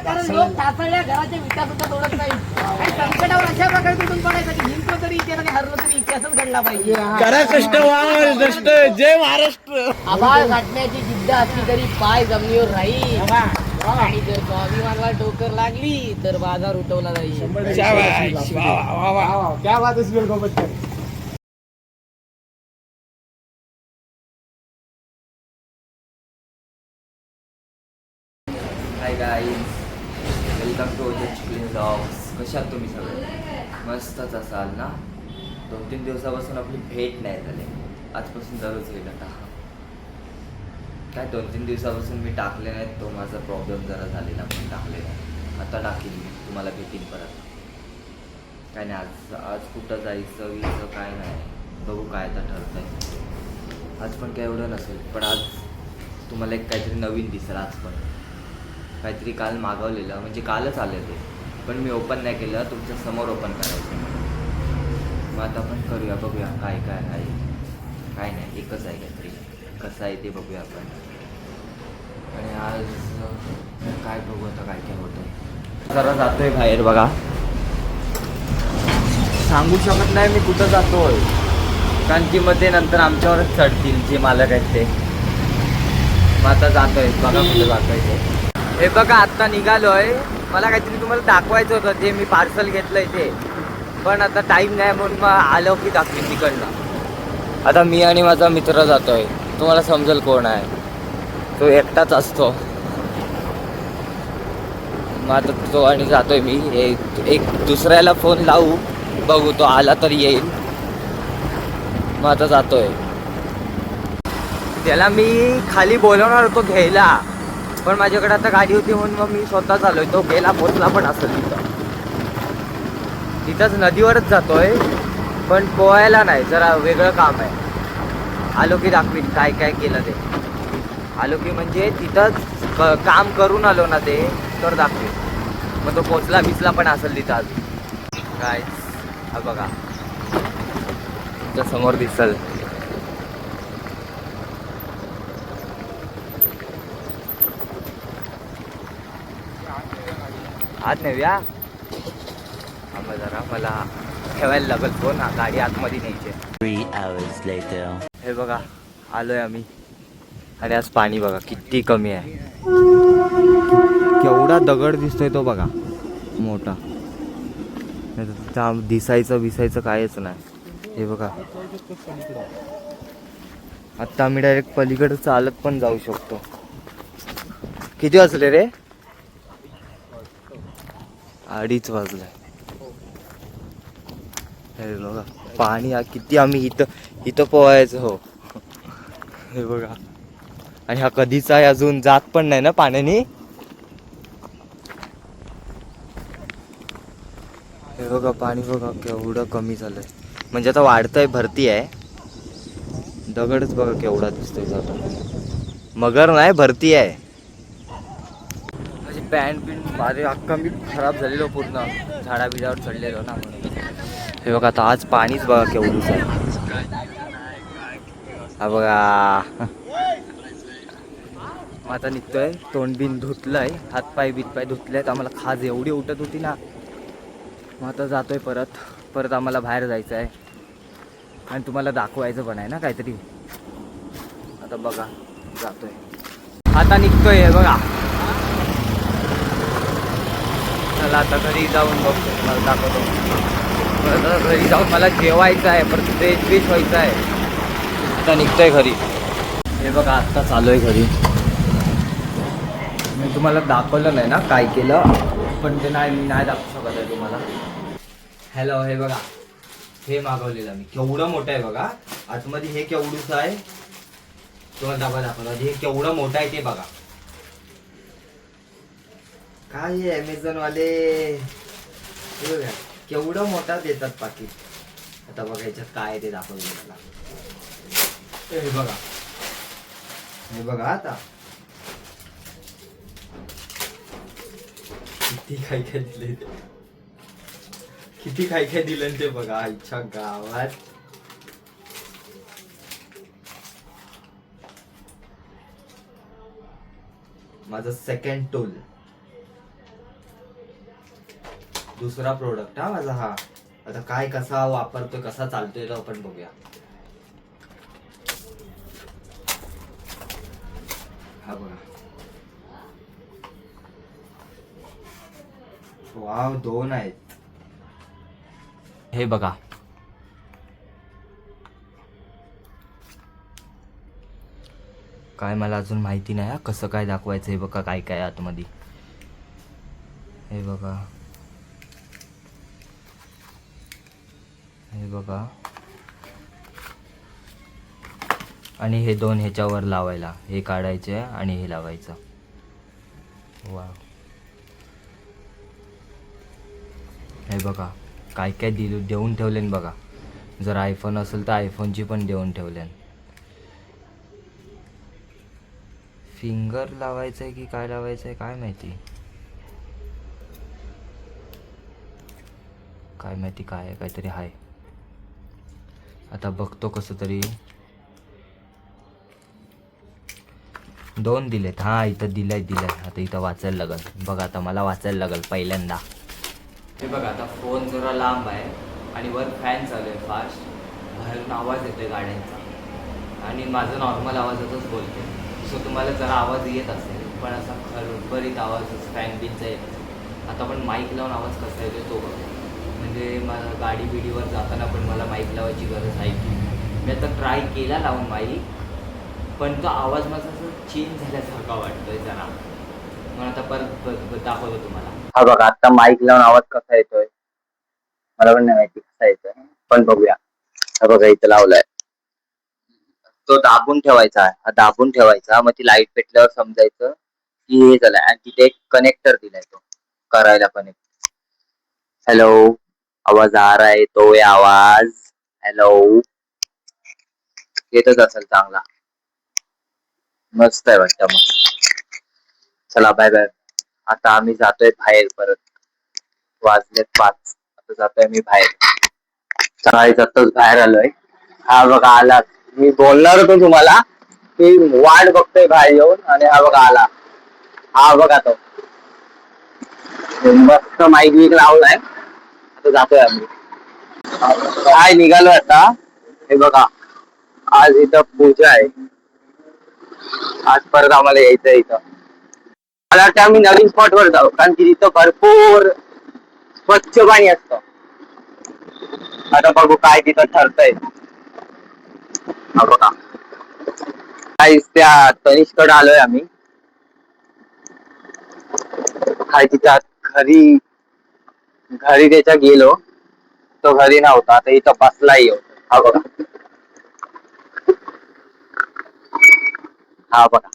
कारण लोक ठासळल्या घराच्या विटा सुद्धा तोडत नाही आणि संकटावर अशा प्रकारे तुटून पडायचं की जिंकलो तरी इतिहास आणि हरलो तरी इतिहासच घडला पाहिजे. करा कष्ट व्हा कष्ट. जय महाराष्ट्र. आभाळ गाठण्याची जिद्द असली तरी पाय जमिनीवर राहील आणि जर स्वाभिमानाला टोकर लागली तर बाजार उठवला जाईल. शाबाश. वा वा वा वा. क्या बात है Sunil Gopatkar. Hi guys, welcome to चिकलिन ब्लॉग्स. कशा आहात तुम्ही सगळे? मस्तच असाल ना? 2-3 दिवसापासून आपली भेट नाही झाली. आजपासून दररोज होईल आता. काय 2-3 दिवसापासून मी टाकले नाहीत, तो माझा प्रॉब्लेम जरा झालेला, पण टाकले नाही. आता टाकील मी, तुम्हाला भेटीन परत. काय नाही, आज कुठं जायचं वीचं काय नाही, बघू काय आता ठरतंय. आज पण काय एवढं नसेल, पण आज तुम्हाला एक काहीतरी नवीन दिसेल. आज पण काहीतरी काल मागवलेलं, म्हणजे कालच आलं ते, पण मी ओपन नाही केलं. तुमच्या समोर ओपन करायचं. मग आता आपण करूया, बघूया काय काय आहे. काय नाही, एकच आहे काहीतरी. कसं आहे ते बघूया आपण. आणि आज काय बघू आता काय काय होतं. जरा जातोय बाहेर बघा. सांगू शकत नाही मी कुठं जातोय, कारण की मग ते नंतर आमच्यावरच चढतील जे मालक आहेत ते. मग आता जातोय बघा कुठं जातोय ते. हे बघा आत्ता निघालोय. मला काहीतरी तुम्हाला दाखवायचं होतं, जे मी पार्सल घेतलंय ते, पण आता टाईम नाही म्हणून मग आलो की दाखवीन तिकडनं. आता मी आणि माझा मित्र जातोय. तुम्हाला समजेल कोण आहे तो. एकटाच असतो. मग आता तो आणि जातोय मी. एक दुसऱ्याला फोन लावू, बघू तो आला तर येईल. मग आता जातोय. त्याला मी खाली बोलवणार होतो घ्यायला, पण माझ्याकडे आता गाडी होती म्हणून मग मी स्वतःच आलोय. तो गेला, पोचला पण असेल तिथंच नदीवरच जातोय, पण पोहायला नाही, जरा वेगळं काम आहे. आलो की दाखवीन काय काय केलं ते. आलो की म्हणजे तिथंच काम करून आलो ना ते, तर दाखवीन. मग तो पोचला बिचला पण असेल तिथं आज. काय हा बघा तुमच्या समोर दिसल. आत नाही व्या आम्हाला जरा मला ठेवायला लागेल फोन. गाडी आतमध्ये न्यायची. 3 hours later. हे बघा आलोय आम्ही. आणि आज पाणी बघा किती कमी आहे. केवढा दगड दिसतोय तो बघा, मोठा. दिसायचं कायच नाही. हे बघा आता आम्ही डायरेक्ट पलीकडे चालत पण जाऊ शकतो. किती वाजले रे? 2:30 वाजले. हे बघा पाणी किती. आम्ही इथं पोहायचं हो. हे बघा. आणि हा कधीचा आहे, अजून जात पण नाही ना पाण्याने. हे बघा पाणी बघा केवढं कमी झालंय. म्हणजे आता वाढतंय, भरती आहे. दगडच बघा केवढा दिसतोय जातो. मगर नाही, भरती आहे. माझी पॅन्ट बिन माझे अख्खा मी खराब झालेलो पूर्ण, झाडा बिडावर चढलेलो ना म्हणून. हे बघा आता आज पाणीच बघा केवढंच आहे. हा बघा. मग आता निघतोय. तोंड बिन धुतलंय, हातपाय बितपाय धुतलेत. आम्हाला खाज एवढी उठत होती ना. मग आता जातोय परत आम्हाला बाहेर जायचं आहे आणि तुम्हाला दाखवायचं पण आहे ना काहीतरी. आता बघा जातोय, आता निघतोय. बघा चला आता घरी जाऊन बघतो, तुम्हाला दाखवतो. घरी जाऊन मला जेवायचं आहे, परत फ्रेश फ्रेश व्हायचं आहे. आता निघतोय घरी. हे बघा आत्ता चालू आहे घरी. मी तुम्हाला दाखवलं नाही ना काय केलं, पण ते मी नाही दाखवू शकत आहे तुम्हाला. हॅलो, हे बघा हे मागवलेलं मी. केवढं मोठं आहे बघा. आतमध्ये हे केवढूच आहे तुम्हाला दाखवलं. हे केवढं मोठं आहे ते बघा. काय हे अमेझॉन वाले हे बघा केवढं मोठा देतात पाकिट. आता बघा याच्यात काय ते दाखवलं मला. हे बघा, हे बघा आता किती काय काय दिले, किती काय काय दिलं ते बघा. आईच्या गावात माझा सेकंड टूल. दुसरा प्रोडक्ट हा माझा हा. आता काय कसा वापरतोय कसा चालतोय तो आपण बघूया. हा बघा. वाव 2 आहेत. हे बघा. काय मला अजून माहिती नाही कसं काय दाखवायचं. हे बघा काय काय आतमध्ये. हे बघा. हे बघा. आणि हे 2 ह्याच्यावर लावायला. हे काढायचे आणि हे लावायचं. वा. हे बघा काय काय देऊन ठेवले बघा. जर आयफोन असेल तर आयफोनची पण देऊन ठेवले. फिंगर लावायचं आहे की काय लावायचं आहे काय माहिती. काय माहिती काय आहे. काहीतरी आहे. आता बघतो कसं तरी. 2 दिलेत. हा इथं दिलंय. आता इथं वाचायला लागल. बघा आता मला वाचायला लागल पहिल्यांदा. हे बघा आता फोन जरा लांब आहे आणि वर फॅन चालू आहे फास्ट. बाहेरून आवाज येतोय गाड्यांचा आणि माझं नॉर्मल आवाजातच बोलते. सो तुम्हाला जरा आवाज येत असेल पण असा खरबरीत आवाज फॅन बिनचा येत असेल. आता पण माईक लावून आवाज कसा येतो तो बघा. म्हणजे मला गाडी बिडीवर जाताना पण मला माईक लावायची गरज आहे की. मी आता ट्राय केला लावून माईक पण तो आवाज माझा असं चेंज झाल्यासारखा वाटतोय जरा. म्हणून आता परत दाखवतो तुम्हाला. हा बघा आता माईक लावून आवाज कसा येतोय मला पण नाही माहिती कसा येतोय पण बघूया. हा बघा इथं लावलाय. तो दाबून ठेवायचा आहे. हा दाबून ठेवायचा मग ती लाईट पेटल्यावर समजायचं की हे झालंय. आणि तिथे एक कनेक्टर दिलाय तो करायला कनेक्ट. हॅलो आवाज आ रहा है तो ये आवाज. हॅलो येतच असेल चांगला. मस्त आहे वाटतं. मग चला बाय बाय. आता आम्ही जातोय बाहेर परत. वाजलेत 5. आता जातोय मी बाहेर. सकाळी आत्ताच बाहेर आलोय. हा बघा आला. मी बोलणार होतो तुम्हाला की वाट बघतोय बाहेर येऊन आणि हा बघा आला. हा बघा तो मस्त माईक वीक लावलाय. आता जातोय आम्ही. काय निघालो आता. हे बघा आज इथं पूजा आहे. आज परत आम्हाला यायचं इथं. मला वाटतं आम्ही नवीन स्पॉट वर जाऊ कारण की तिथं भरपूर स्वच्छ पाणी असतं. आता बघू काय तिथं ठरतंय. हा बघा काय त्या तनिष्कडे आलोय आम्ही. काय तिच्या घरी त्याच्या गेलो तो घरी नव्हता. आता इथं बसला येऊ. हा बघा. हा बघा.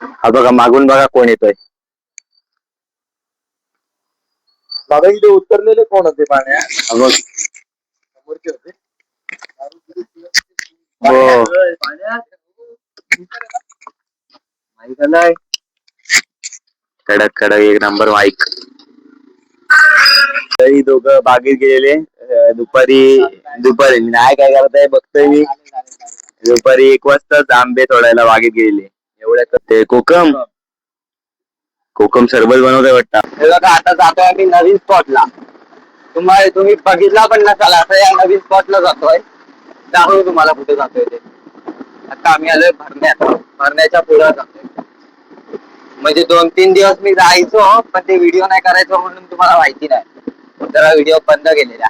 हा बघा मागून बघा कोण येतोय. दादा इथे उतरलेले कोण होते पाण्यात. हा बघ. समोरचे होते. हो. माईक आलाय. कडक कडक एक नंबर माईक. तरी दोघं बागेत गेलेले. दुपारी नाही काय करताय बघतोय मी. दुपारी 1 वाजताच आंबे तोडायला बागेत गेलेले. एवढ्यात ते कोकम सरबत बनवतोय वाटतं. हे बघा आता जातोय आम्ही नवीन स्पॉटला. तुम्ही बघितला पण नसाल असं या नवीन स्पॉटला जातोय. दाखवू तुम्हाला कुठे जातोय ते. आता आम्ही आलोय भरण्याच्या पुढे जातोय. म्हणजे 2-3 दिवस मी जायचो पण ते व्हिडिओ नाही करायचो म्हणून तुम्हाला माहिती नाही. जरा व्हिडिओ बंद केलेला.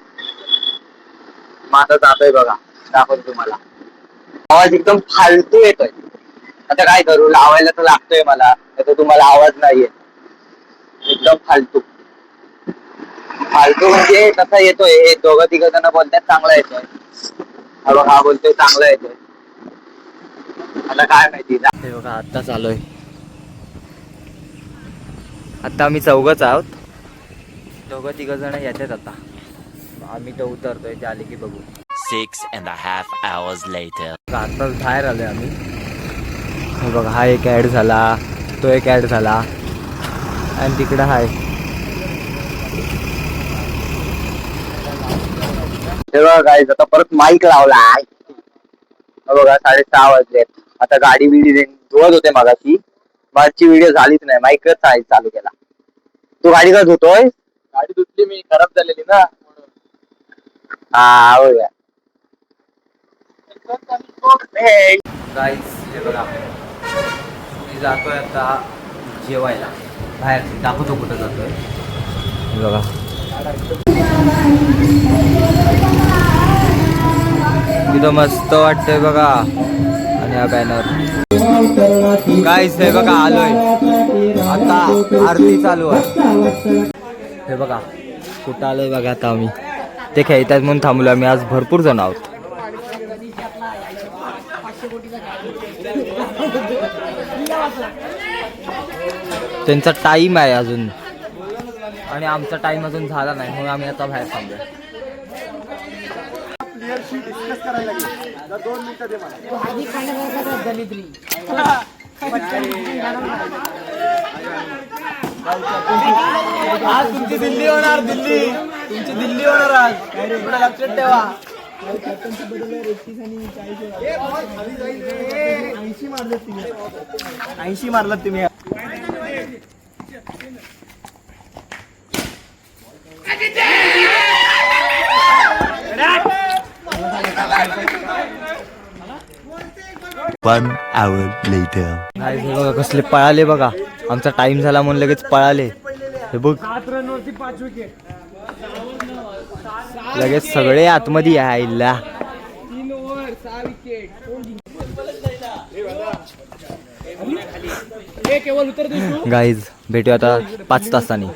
मग आता जातोय बघा दाखवतो तुम्हाला. आवाज एकदम फालतू येतोय. आता काय करू लावायला तर लागतोय मला. तर तुम्हाला आवाज नाही येत. एकदम फालतू म्हणजे कसा येतोय. हे 2-3 जण बोलतात चांगला येतोय. हा बोलतोय चांगला येतोय. आता काय माहिती. हे बघा आता चालूय. आता आम्ही 4घच आहोत. 2-3 जण येतात आता. आम्ही तर उतरतोय. ते आले की बघू. 6.5 hours later. आताच बाहेर आलोय आम्ही. हे बघा हा एक ऍड झाला. तो एक ऍड झाला आणि तिकडं हाय. हे बघा गाईज आता परत माईक लावला. बघा 6:30 वाजले. आता गाडी बिडी धुवत होते मगाशी. मागची व्हिडिओ झालीच नाही. माईकच चालू केला. तू गाडी का धुतोय? गाडी धुतली मी, खराब झालेली ना. हा हो या. गाईस हे बघा, मी जातोय आता जेवायला बाहेर. दाखवतो कुठं जातोय. हे बघा, तिथं मस्त वाटतंय बघा. आणि हा बॅनर गाईस हे बघा, आलोय आता. आरती चालू आहे. हे बघा कुठं आलोय बघा आता आम्ही. ते खेळतात म्हणून थांबलो आम्ही. आज भरपूर जण आहोत. त्यांचा टाइम आहे अजून आणि आमचा टाइम अजून झाला नाही म्हणून आम्ही आता बाहेर थांबलो. आज तुमची दिल्ली होणार. तुमची दिल्ली होणार आज. लक्षात ठेवा. 80 मारलात तुम्ही. One hour later. नाही हे बघा कसले पळाले बघा. आमचा टाइम झाला म्हणून लगेच पळाले. हे बघ लगेच सगळे आतमध्ये यायला. गाईज भेटूया आता 5 तासांनी.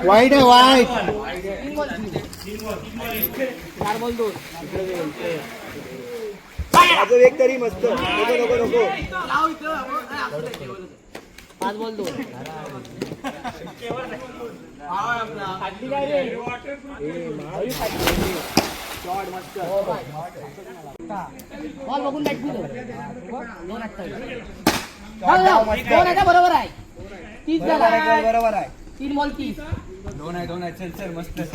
वाईट आहे वाईट. अजून एक तरी मस्त. नको नको नको. 5 बॉल 2. बॉल बघून बॅट फिरव. 2 आहे का? बरोबर आहे. 30 झाला. बरोबर आहे. 3 बॉल 30. 2 आहे. चल चल मस्त. 20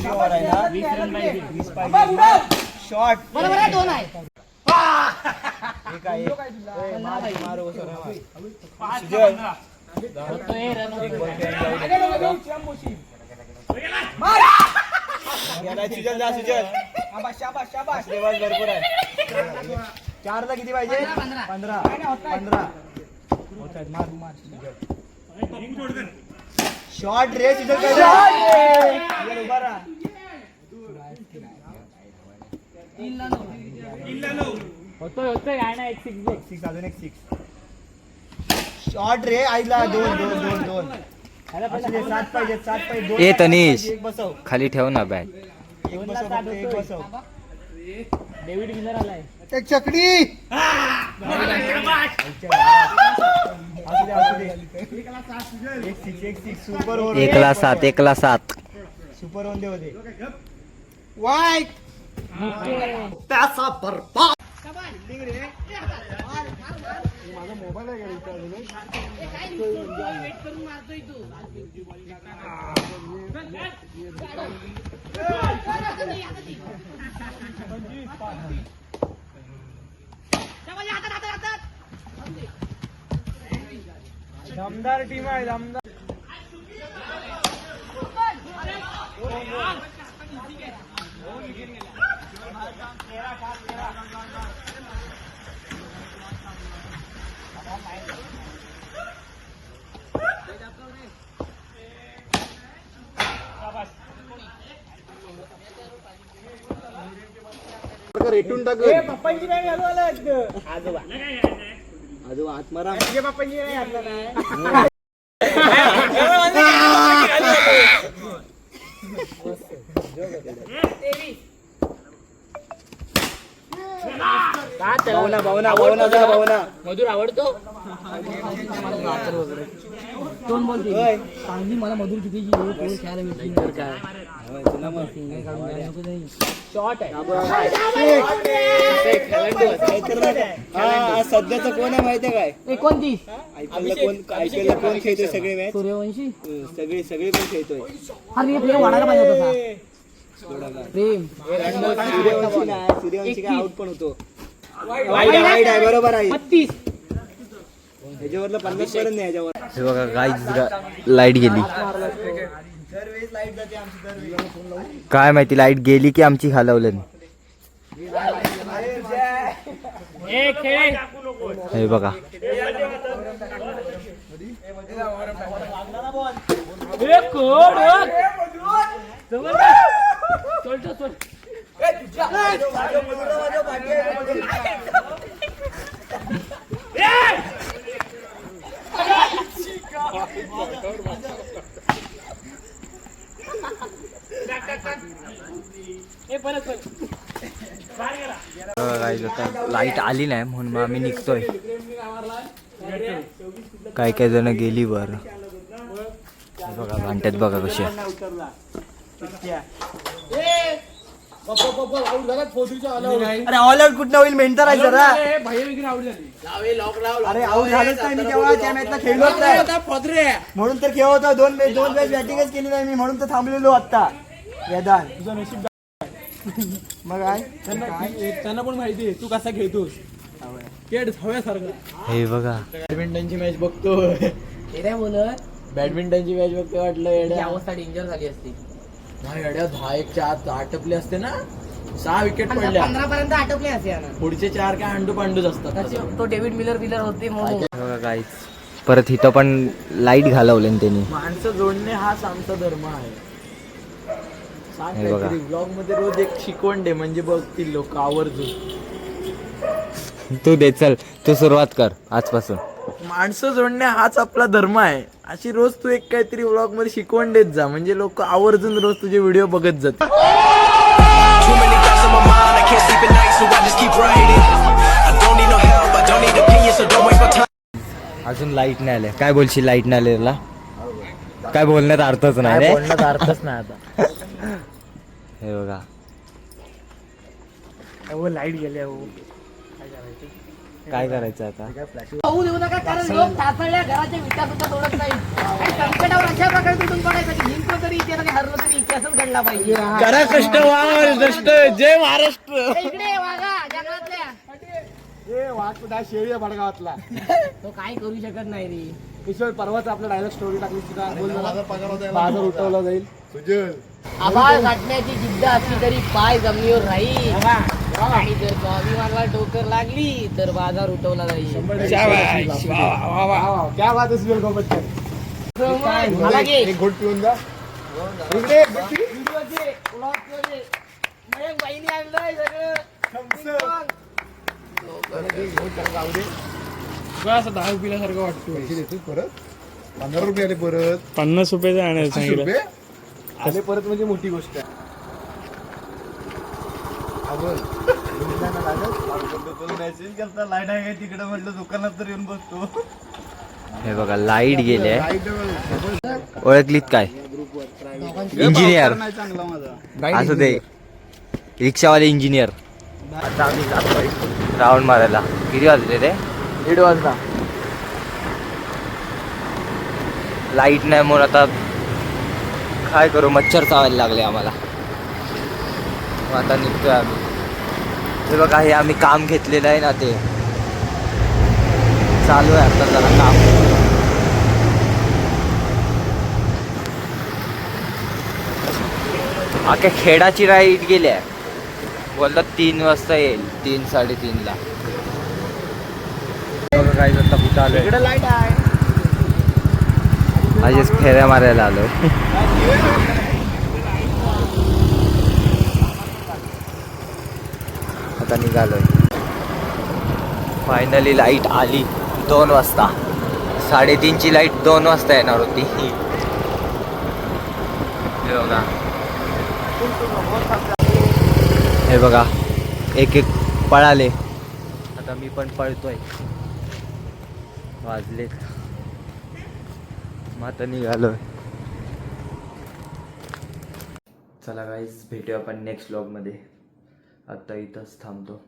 रन पाहिजे. 20 पाहिजे. शॉट बरोबर आहे. 2 आहे. एक आहे. मारो सुजल. होतोय रन. सुजल जा सुजल. शाबाश शाबाश. देवाज भरपूर आहे. 4ला किती पाहिजे? 15. होतात. मार. शॉट रे सुजल. उभा राहा. 3 ला 9. होतोय काय ना. 6 अजून एक 6. शॉट रे आईला. 2. 7 पाहिजे. 2. ए तनीश एक बसव. खाली ठेव ना बॅट. एक बसव. डेव्हिड विनर आलाय. एक चकडी. असू दे. एक 6 सुपर ओव्हर. 1ला 7. सुपर वन होते. वाईट. त्याचा बरबाद. माझा मोबाईल आहे वेट करून मारतोय तू. दमदार टीम आहे. दमदार. रेटून टाक. पप्पांची नाही आजोबा आत्माराम. पप्पांची नाही घातला नाही. भावना मधुर आवडतो. दोन बोलते चांगली मला मधुर किती खेळायला मिळते काय शॉर्ट आहे सध्याचं कोण आहे माहितीये काय? 29 IPL ला कोण खेळतोय सगळे मॅच? सूर्यवंशी सगळे पण खेळतोय. अरे प्रेम वाढायला पाहिजे होता प्रेम सूर्यवंशी काय आउट पण होतो. वाईड आहे बरोबर आहे. 32 ह्याच्यावरला 50 पर्यंत नाही ह्याच्यावर. हे बघा गाईज लाईट गेली. दरवेळेस लाईट जाते आमची दरवेळेस. काय माहिती लाईट गेली की आमची घालवलं. हे बघा लाईट आली नाही म्हणून मग आम्ही निघतोय. काय काय जण गेली वर. हे बघा भांट्यात बघा कसे. अरे ऑल आउट कुठं होईल मेंटर आहे जरा. अरे आउट झालंच नाही मी तेव्हा त्या मॅचला खेळलोच नाही म्हणून तर खेळ होता. दोन मॅच बॅटिंगच केली नाही मी म्हणून तर थांबलेलो आता. वेदांत तुझं नशीब मग काय त्यांना पण माहिती तू कसा खेळतोस खेळ हव्यासारखं. हे बघा बॅडमिंटनची मॅच बघतो. हे नाही बोलत बॅडमिंटनची मॅच बघतो वाटलं ही येड्या. अवस्था डेंजर झाली असती. नाही येड्या 10-1 च्या आत आटपले असते ना. 6 विकेट पडल्या. 15 पर्यंत आटपले असे ना. पुढचे 4 काय अंडू पांडूच असतात. तो डेव्हिड मिलर होते म्हणून हे बघा गाईज परत इथं पण लाईट घालवलं त्यांनी. माणसं जोडणे हाच आमचा धर्म आहे. सांग हे बघा. काहीतरी ब्लॉग मध्ये रोज एक शिकवण दे म्हणजे बघतील लोक आवर्जून. तू दे चल तू सुरुवात कर आजपासून. माणसं जोडणे हाच आपला धर्म आहे. अशी रोज तू एक काहीतरी व्लॉग मध्ये शिकवण देत जा म्हणजे लोक आवर्जून रोज तुझे व्हिडिओ बघत जातील. Too many thoughts on my mind, I can't sleep at night, so I just keep writing. I don't need no help, I don't need opinions, so don't waste my time. अजून light नाही आले. काय बोलशील light नाही आलेला? काय बोलण्यात अर्थच नाही रे. बोलण्याचा अर्थच नाही आता. हे बघा लाईट गेल्या काय करायचं आता. होऊ देऊ नका कारण लोक ठासळल्या घराच्या विटा सुद्धा तोडत नाही. आणि संकटावर अशा प्रकारे तुटून पडायचं की जिंकलो तरी इतिहास आणि हरलो तरी इतिहासच घडला पाहिजे. करा कष्ट वावर कष्ट जय महाराष्ट्र. इकडे वागा जगातल्या शेळी आहे भडगावातला. तो काय करू शकत नाही रे. किशोर परवाच आपला डायलॉग स्टोरी टाकली बाजार उठवला जाईल. आभाळ गाठण्याची जिद्द असली तरी पाय जमिनीवर राहील. आणि जर स्वाभिमानाला टोकर लागली तर बाजार उठवला जाईल. क्या बात आहे सुनील गोपतकर. मला घे. एक घोट पिऊन जा. इकडे मयंक बाईने आणलंय सगळं. असं 10 पिल्यासारखं वाटतं. परत 15 रुपये आले परत. 50 रुपयाचं आणायचं 30 सांगितलं. रुपये आले परत म्हणजे मोठी गोष्ट आहे. लाईट आहे तिकडे म्हटलं दुकानात तर येऊन बसतो. हे बघा लाईट गेले. ओळखलीत काय इंजिनियर चांगला माझा असं ते रिक्षावाले इंजिनियर. आता आम्ही जातोय राऊंड मारायला. किती वाजले रे? 1:30 वाजता. लाईट नाही म्हणून आता काय करू. मच्छर चावायला लागले आम्हाला. मग आता निघतोय आम्ही. हे बघा हे आम्ही काम घेतलेलं आहे ना ते चालू आहे आता जरा काम. अख्या खेडाची लाईट गेल्या. बोलतात 3 वाजता येईल. 3-3:30 ला. बघा काय आता कुठं आलोय. इकडे लाईट आहे. आजच फेऱ्या मारायला आलोय. आता निघालोय. फायनली लाईट आली 2 वाजता. 3:30ची लाईट 2 वाजता येणार होती. हे बघा हे बघा एक पळाले. आता मी पण पळतोय. वाजलेत, मग आता निघालोय. चला गाईस, भेटूया आपण नेक्स्ट व्लॉगमध्ये. आत्ता इथंच थांबतो.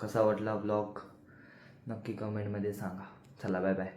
कसा वाटला व्लॉग नक्की कमेंटमध्ये सांगा. चला बाय बाय.